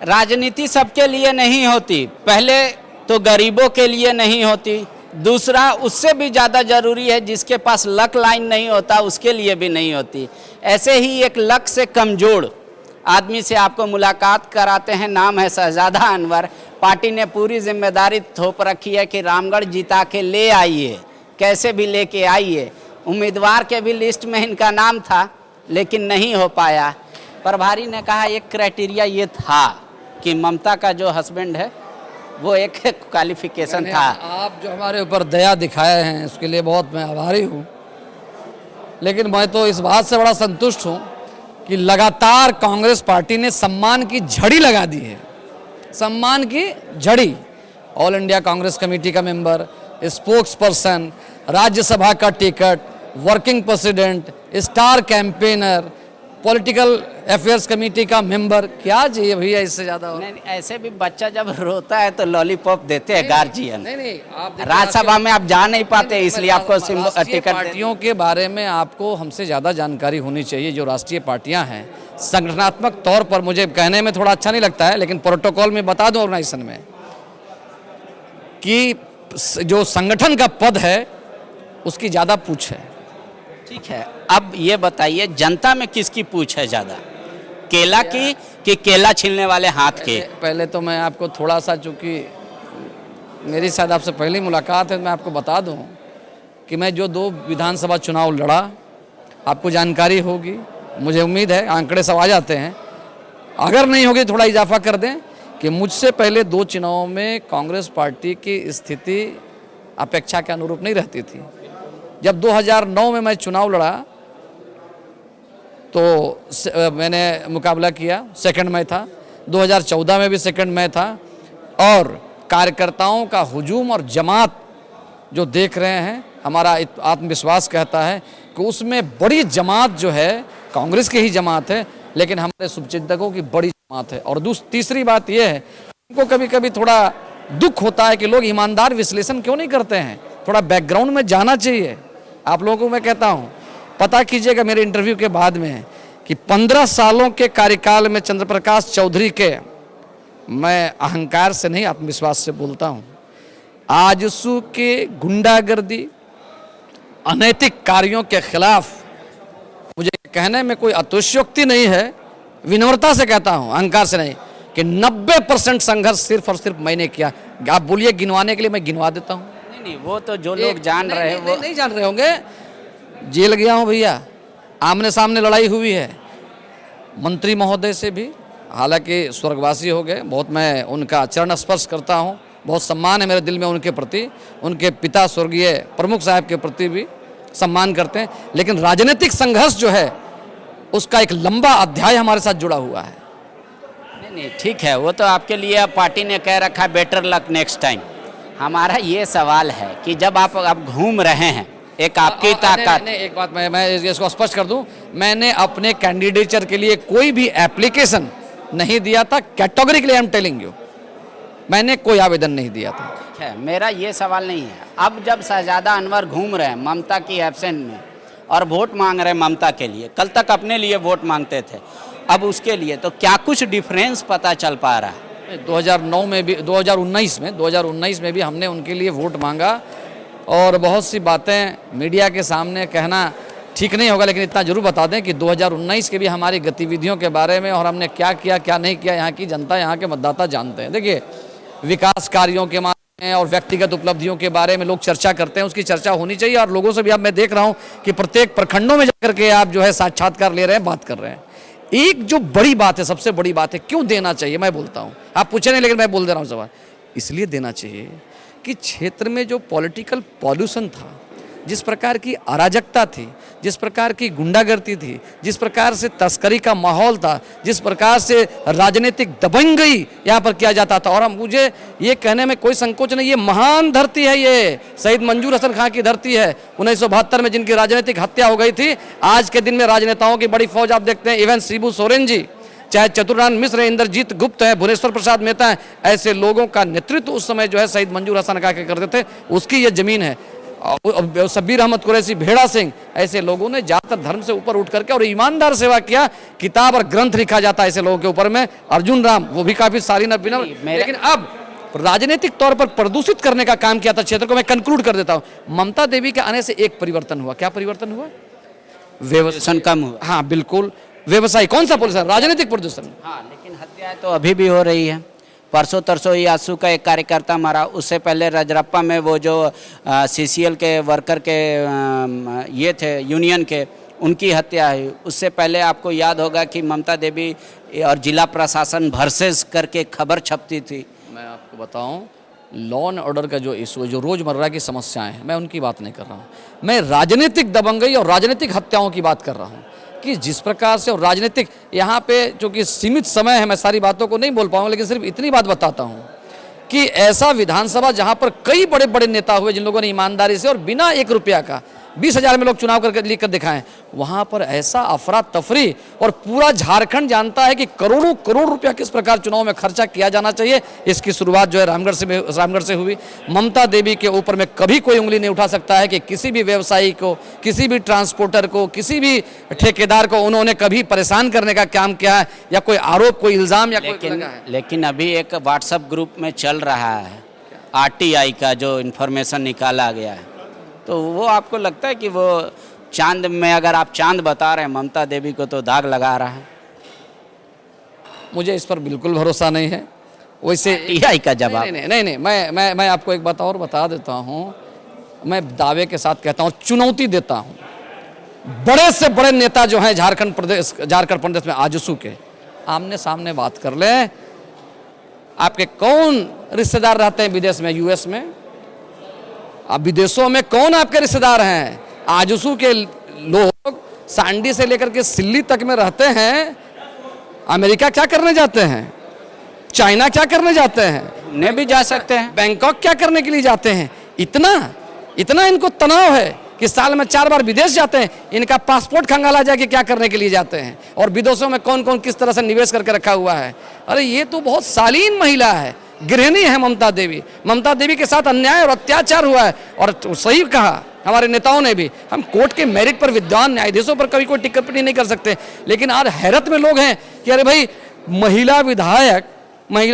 राजनीति सबके लिए नहीं होती। पहले तो गरीबों के लिए नहीं होती, दूसरा उससे भी ज़्यादा ज़रूरी है जिसके पास लक लाइन नहीं होता उसके लिए भी नहीं होती। ऐसे ही एक लक से कमज़ोर आदमी से आपको मुलाकात कराते हैं, नाम है शहजादा अनवर। पार्टी ने पूरी जिम्मेदारी थोप रखी है कि रामगढ़ जिता के ले आइए, कैसे भी लेके आइए। उम्मीदवार के भी लिस्ट में इनका नाम था लेकिन नहीं हो पाया। प्रभारी ने कहा एक क्राइटेरिया ये था कि ममता का जो हस्बैंड है वो एक क्वालिफिकेशन था। आप जो हमारे ऊपर दया दिखाए हैं उसके लिए बहुत मैं आभारी हूँ, लेकिन मैं तो इस बात से बड़ा संतुष्ट हूँ कि लगातार कांग्रेस पार्टी ने सम्मान की झड़ी लगा दी है। सम्मान की झड़ी, ऑल इंडिया कांग्रेस कमेटी का मेंबर, स्पोक्स पर्सन, राज्यसभा का ticket, working president, star campaigner, political affairs committee का मेंबर, क्या चाहिए भैया इससे ज़्यादा? नहीं, ऐसे भी बच्चा जब रोता है तो लॉलीपॉप देते हैं गार्जियन। नहीं, आप राज्यसभा में आप जा नहीं पाते इसलिए आपको टिकट। पार्टियों के बारे में आपको हमसे ज़्यादा जानकारी होनी चाहिए। जो राष्ट्रीय पार्टियां हैं, संगठनात्मक तौर पर मुझे कहने में थोड़ा अच्छा नहीं लगता है, लेकिन प्रोटोकॉल में बता दूं ऑर्गेनाइजेशन में कि जो संगठन का पद है उसकी ज़्यादा पूछ है। ठीक है, अब ये बताइए जनता में किसकी पूछ है ज़्यादा, केला की कि केला छीलने वाले हाथ के? पहले तो मैं आपको थोड़ा सा, चूँकि मेरी शायद आपसे पहली मुलाकात है, मैं आपको बता दूं कि मैं जो 2 विधानसभा चुनाव लड़ा, आपको जानकारी होगी, मुझे उम्मीद है आंकड़े सब आ जाते हैं, अगर नहीं होगी थोड़ा इजाफा कर दें कि मुझसे पहले 2 चुनावों में कांग्रेस पार्टी की स्थिति अपेक्षा के अनुरूप नहीं रहती थी। जब 2009 में मैं चुनाव लड़ा तो मैंने मुकाबला किया, सेकंड में था। 2014 में भी सेकंड में था। और कार्यकर्ताओं का हुजूम और जमात जो देख रहे हैं, हमारा आत्मविश्वास कहता है कि उसमें बड़ी जमात जो है कांग्रेस की ही जमात है, लेकिन हमारे शुभचिंतकों की बड़ी जमात है। और तीसरी बात यह है, उनको कभी कभी थोड़ा दुख होता है कि लोग ईमानदार विश्लेषण क्यों नहीं करते हैं। थोड़ा बैकग्राउंड में जाना चाहिए। आप लोगों को मैं कहता हूँ, पता कीजिएगा मेरे इंटरव्यू के बाद में कि 15 सालों के कार्यकाल में चंद्र प्रकाश चौधरी के, मैं अहंकार से नहीं आत्मविश्वास से बोलता हूँ, आजसू के गुंडागर्दी, अनैतिक कार्यों के खिलाफ, मुझे कहने में कोई अतिशयोक्ति नहीं है, विनम्रता से कहता हूँ, अहंकार से नहीं, कि 90% संघर्ष सिर्फ और सिर्फ मैंने किया। आप बोलिए गिनवाने के लिए, मैं गिनवा देता हूँ। नहीं, वो तो जो लोग जान रहे हैं वो नहीं जान रहे होंगे। जेल गया हूँ भैया, आमने सामने लड़ाई हुई है मंत्री महोदय से भी, हालांकि स्वर्गवासी हो गए, बहुत मैं उनका चरण स्पर्श करता हूँ, बहुत सम्मान है मेरे दिल में उनके प्रति, उनके पिता स्वर्गीय प्रमुख साहब के प्रति भी सम्मान करते हैं। लेकिन राजनीतिक संघर्ष जो है उसका एक लंबा अध्याय हमारे साथ जुड़ा हुआ है। नहीं, ठीक है, वो तो आपके लिए पार्टी ने कह रखा है बेटर लक नेक्स्ट टाइम। हमारा ये सवाल है कि जब आप अब घूम रहे हैं, एक आपकी ताकत। एक बात मैं इसको स्पष्ट कर दूं, मैंने अपने कैंडिडेचर के लिए कोई भी एप्लीकेशन नहीं दिया था। Categorically I am telling you, मैंने कोई आवेदन नहीं दिया था। ठीक है, मेरा ये सवाल नहीं है। अब जब शहजादा अनवर घूम रहे हैं ममता की एब्सेंट में और वोट मांग रहे हैं ममता के लिए, कल तक अपने लिए वोट मांगते थे, अब उसके लिए, तो क्या कुछ डिफरेंस पता चल पा रहा है? 2009 में भी, 2019 में भी हमने उनके लिए वोट मांगा। और बहुत सी बातें मीडिया के सामने कहना ठीक नहीं होगा, लेकिन इतना जरूर बता दें कि 2019 के भी हमारी गतिविधियों के बारे में और हमने क्या किया क्या नहीं किया, यहाँ की जनता, यहाँ के मतदाता जानते हैं। देखिए, विकास कार्यों के बारे में और व्यक्तिगत उपलब्धियों के बारे में लोग चर्चा करते हैं, उसकी चर्चा होनी चाहिए। और लोगों से भी अब मैं देख रहा हूँ कि प्रत्येक प्रखंडों में जाकर के आप जो है साक्षात्कार ले रहे हैं, बात कर रहे हैं। एक जो बड़ी बात है, सबसे बड़ी बात है, क्यों देना चाहिए मैं बोलता हूँ, आप पूछे नहीं लेकिन मैं बोल दे रहा हूँ सवाल। इसलिए देना चाहिए कि क्षेत्र में जो पॉलिटिकल पॉल्यूशन था, जिस प्रकार की अराजकता थी, जिस प्रकार की गुंडागर्दी थी, जिस प्रकार से तस्करी का माहौल था, जिस प्रकार से राजनीतिक दबंगई यहाँ पर किया जाता था, और हम, मुझे ये कहने में कोई संकोच नहीं, ये महान धरती है, ये शहीद मंजूर हसन खां की धरती है। 1972 में जिनकी राजनीतिक हत्या हो गई थी, आज के दिन में राजनेताओं की बड़ी फौज आप देखते हैं। इवन शिबू सोरेन जी, चाहे चतुर्नारायण मिश्र, इंद्रजीत गुप्त है, भुवनेश्वर प्रसाद मेहता है, ऐसे लोगों का नेतृत्व उस समय जो है शहीद मंजूर हसन खां के करते थे। उसकी ये जमीन है। और शब्बीर अहमद कुरैशी, भेड़ा सिंह, ऐसे लोगों ने ज़्यादातर धर्म से ऊपर उठ करके और ईमानदार सेवा किया। किताब और ग्रंथ लिखा जाता है ऐसे लोगों के ऊपर में। अर्जुन राम वो भी काफ़ी सारी नबीना, लेकिन अब राजनीतिक तौर पर प्रदूषित करने का काम किया था क्षेत्र को। मैं कंक्लूड कर देता हूँ। ममता देवी के आने से एक परिवर्तन हुआ। क्या परिवर्तन हुआ? प्रदूषण कम हुआ। हाँ बिल्कुल, व्यवसाय। कौन सा प्रदूषण? राजनीतिक प्रदूषण। हाँ, लेकिन हत्याएं तो अभी भी हो रही है। परसों तरसों ही आसू का एक कार्यकर्ता मारा, उससे पहले रजरप्पा में वो जो सीसीएल के वर्कर के ये थे यूनियन के, उनकी हत्या हुई। उससे पहले आपको याद होगा कि ममता देवी और जिला प्रशासन वर्सेस करके खबर छपती थी। मैं आपको बताऊं, लॉ एंड ऑर्डर का जो इशू, जो रोज़मर्रा की समस्याएं हैं, मैं उनकी बात नहीं कर रहा हूं। मैं राजनीतिक दबंगई और राजनीतिक हत्याओं की बात कर रहा हूं कि जिस प्रकार से, और राजनीतिक यहाँ पे चूँकि सीमित समय है, मैं सारी बातों को नहीं बोल पाऊंगा, लेकिन सिर्फ इतनी बात बताता हूँ कि ऐसा विधानसभा जहाँ पर कई बड़े बड़े नेता हुए जिन लोगों ने ईमानदारी से और बिना 1 रुपया का 20,000 में लोग चुनाव करके लिख कर दिखाएं, वहाँ पर ऐसा अफरा तफरी, और पूरा झारखंड जानता है कि करोड़ों करोड़ रुपया किस प्रकार चुनाव में खर्चा किया जाना चाहिए। इसकी शुरुआत जो है रामगढ़ से हुई। ममता देवी के ऊपर में कभी कोई उंगली नहीं उठा सकता है कि किसी भी व्यवसायी को, किसी भी ट्रांसपोर्टर को, किसी भी ठेकेदार को उन्होंने कभी परेशान करने का काम किया है, या कोई आरोप, कोई इल्ज़ाम या कोई लगा है। लेकिन अभी एक व्हाट्सएप ग्रुप में चल रहा है आरटीआई का जो इन्फॉर्मेशन निकाला गया है, तो वो आपको लगता है कि वो चांद में, अगर आप चांद बता रहे हैं ममता देवी को, तो दाग लगा रहा है? मुझे इस पर बिल्कुल भरोसा नहीं है। वैसे आरटीआई का जवाब नहीं, मैं आपको एक बात और बता देता हूँ। मैं दावे के साथ कहता हूँ, चुनौती देता हूँ, बड़े से बड़े नेता जो हैं झारखंड प्रदेश में आजसू के, आमने सामने बात कर लें। आपके कौन रिश्तेदार रहते हैं विदेश में, यूएस में? अब विदेशों में कौन आपके रिश्तेदार हैं? आजसू के लोग सांडी से लेकर के सिल्ली तक में रहते हैं। अमेरिका क्या करने जाते हैं? चाइना क्या करने जाते हैं? उन्हें भी जा सकते हैं। बैंकॉक क्या करने के लिए जाते हैं? इतना इनको तनाव है कि साल में 4 बार विदेश जाते हैं। इनका पासपोर्ट खंगाला जाए कि क्या करने के लिए जाते हैं, और विदेशों में कौन कौन किस तरह से निवेश करके रखा हुआ है। अरे ये तो बहुत शालीन महिला है, गृहिणी है ममता देवी। ममता देवी के साथ अन्याय और अत्याचार हुआ है, और सही कहा हमारे नेताओं ने भी। हम कोर्ट के मेरिट पर, विद्वान न्यायाधीशों पर कभी कोई टिप्पणी नहीं कर सकते, लेकिन आज हैरत में लोग हैं कि अरे भाई, महिला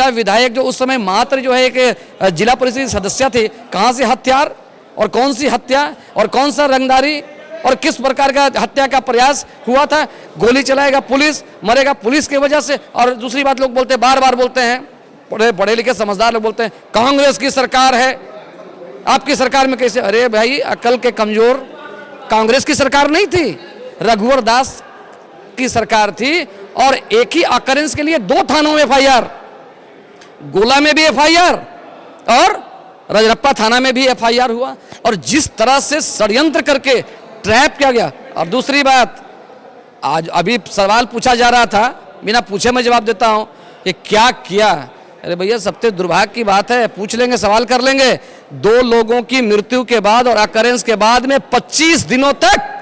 विधायक जो उस समय मात्र जो है एक जिला परिषद सदस्य थे, कहाँ से हथियार, और कौन सी हत्या, और कौन सा रंगदारी, और किस प्रकार का हत्या का प्रयास हुआ था? गोली चलाएगा पुलिस, मरेगा पुलिस की वजह से। और दूसरी बात, लोग बोलते, बार बार बोलते हैं, पढ़े लिखे समझदार लोग बोलते हैं, कांग्रेस की सरकार है, आपकी सरकार में कैसे? अरे भाई, अकल के कमजोर, कांग्रेस की सरकार नहीं थी, रघुवर दास की सरकार थी। और एक ही अकरेंस के लिए 2 थानों में एफआईआर, गोला में भी एफआईआर और रजरप्पा थाना में भी एफआईआर हुआ। और जिस तरह से षड्यंत्र करके ट्रैप किया गया। और दूसरी बात, आज अभी सवाल पूछा जा रहा था, बिना पूछे मैं जवाब देता हूं कि क्या किया। अरे भैया, सबसे दुर्भाग्य की बात है, पूछ लेंगे, सवाल कर लेंगे। 2 लोगों की मृत्यु के बाद और अकरेंस के बाद में 25 दिनों तक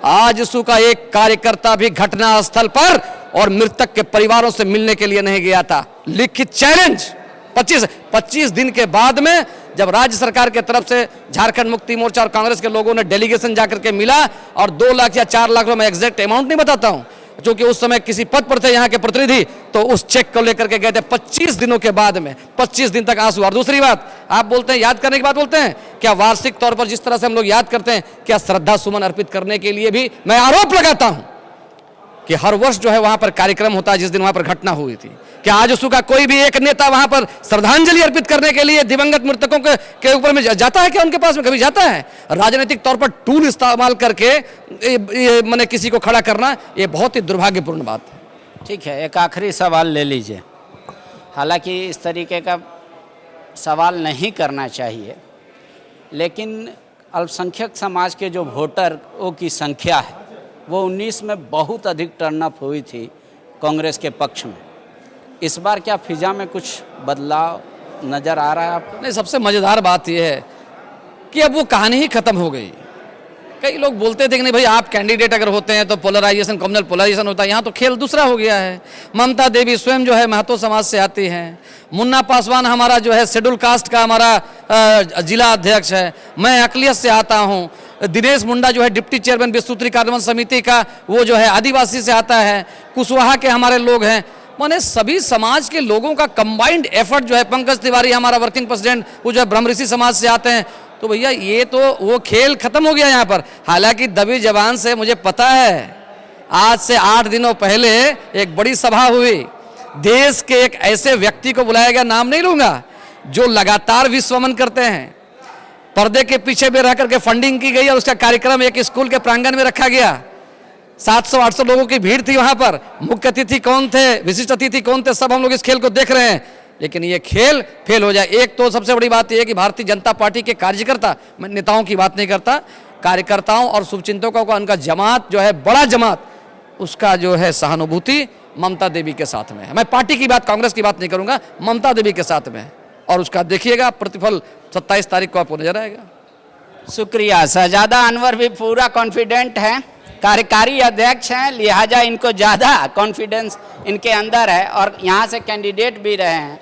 आजसू का एक कार्यकर्ता भी घटना स्थल पर और मृतक के परिवारों से मिलने के लिए नहीं गया था। लिखित चैलेंज। 25 दिन के बाद में जब राज्य सरकार के तरफ से झारखंड मुक्ति मोर्चा और कांग्रेस के लोगों ने डेलीगेशन जाकर के मिला, और 2 लाख या 4 लाख, मैं एग्जैक्ट अमाउंट नहीं बताता हूं, क्योंकि उस समय किसी पद पर थे यहाँ के प्रतिनिधि, तो उस चेक को लेकर के गए थे। 25 दिनों के बाद में 25 दिन तक आंसू। और दूसरी बात, आप बोलते हैं, याद करने की बात बोलते हैं, क्या वार्षिक तौर पर जिस तरह से हम लोग याद करते हैं, क्या श्रद्धा सुमन अर्पित करने के लिए भी मैं आरोप लगाता हूं कि हर वर्ष जो है वहां पर कार्यक्रम होता है जिस दिन वहां पर घटना हुई थी? क्या आजसू का कोई भी एक नेता वहां पर श्रद्धांजलि अर्पित करने के लिए दिवंगत मृतकों के ऊपर में जाता है? क्या उनके पास में कभी जाता है? राजनीतिक तौर पर टूल इस्तेमाल करके मैंने किसी को खड़ा करना, ये बहुत ही दुर्भाग्यपूर्ण बात है। ठीक है, एक आखिरी सवाल ले लीजिए। हालांकि इस तरीके का सवाल नहीं करना चाहिए, लेकिन अल्पसंख्यक समाज के जो वोटरों की संख्या है, वो 19 में बहुत अधिक टर्नअप हुई थी कांग्रेस के पक्ष में। इस बार क्या फिजा में कुछ बदलाव नज़र आ रहा है आपको? नहीं, सबसे मज़ेदार बात यह है कि अब वो कहानी ही ख़त्म हो गई। कई लोग बोलते थे कि नहीं भाई आप कैंडिडेट अगर होते हैं तो पोलराइजेशन, कम्युनल पोलराइजेशन होता है, यहाँ तो खेल दूसरा हो गया है। ममता देवी स्वयं जो है महतो समाज से आती हैं, मुन्ना पासवान हमारा जो है शेड्यूल कास्ट का हमारा जिला अध्यक्ष है, मैं अकलियत से आता हूँ, दिनेश मुंडा जो है डिप्टी चेयरमैन विस्तृत कार्यान्वयन समिति का वो जो है आदिवासी से आता है, कुशवाहा के हमारे लोग हैं, माने सभी समाज के लोगों का कंबाइंड एफर्ट जो है, पंकज तिवारी हमारा वर्किंग प्रेसिडेंट वो जो है ब्रह्मऋषि समाज से आते हैं। तो भैया ये तो वो खेल खत्म हो गया यहाँ पर। हालांकि दबी जबान से मुझे पता है आज से 8 दिनों पहले एक बड़ी सभा हुई, देश के एक ऐसे व्यक्ति को बुलाया गया, नाम नहीं लूंगा, जो लगातार विश्वमन करते हैं, पर्दे के पीछे भी रह करके फंडिंग की गई और उसका कार्यक्रम एक स्कूल के प्रांगण में रखा गया। 700-800 लोगों की भीड़ थी वहां पर। मुख्य अतिथि कौन थे, विशिष्ट अतिथि कौन थे, सब हम लोग इस खेल को देख रहे हैं। लेकिन ये खेल फेल हो जाए। एक तो सबसे बड़ी बात यह है कि भारतीय जनता पार्टी के कार्यकर्ता, मैं नेताओं की बात नहीं करता, कार्यकर्ताओं और शुभचिंतकों का उनका जमात जो है, बड़ा जमात, उसका जो है सहानुभूति ममता देवी के साथ में है। मैं पार्टी की बात, कांग्रेस की बात नहीं करूंगा, ममता देवी के साथ में है और उसका देखिएगा प्रतिफल 27 तारीख को आपको नजर आएगा। शुक्रिया। शहजादा अनवर भी पूरा कॉन्फिडेंट हैं, कार्यकारी अध्यक्ष हैं, लिहाजा इनको ज़्यादा कॉन्फिडेंस इनके अंदर है और यहाँ से कैंडिडेट भी रहे हैं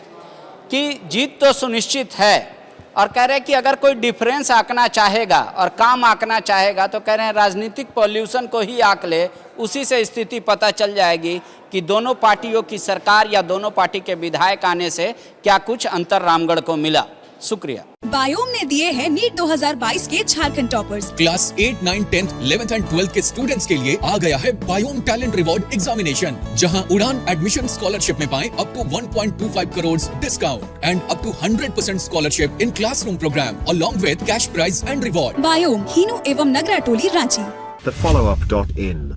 कि जीत तो सुनिश्चित है। और कह रहे हैं कि अगर कोई डिफरेंस आंकना चाहेगा और काम आंकना चाहेगा तो कह रहे हैं राजनीतिक पॉल्यूशन को ही आंक ले, उसी से स्थिति पता चल जाएगी कि दोनों पार्टियों की सरकार या दोनों पार्टी के विधायक आने से क्या कुछ अंतर रामगढ़ को मिला। शुक्रिया। बायोम ने दिए हैं नीट 2022 के Jharkhand toppers. Class 8, 9, 10, 11th and 12th के स्टूडेंट्स के लिए आ गया है बायोम टैलेंट रिवॉर्ड एग्जामिनेशन, जहां उड़ान एडमिशन स्कॉलरशिप में पाएं up to 1.25 crore discount and up to 100% scholarship in classroom program along with cash prize and reward. बायोम, हिनू एवं नगरा टोली, Ranchi. thefollowup.in.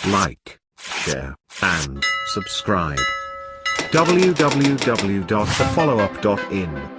Like, share and subscribe. www.thefollowup.in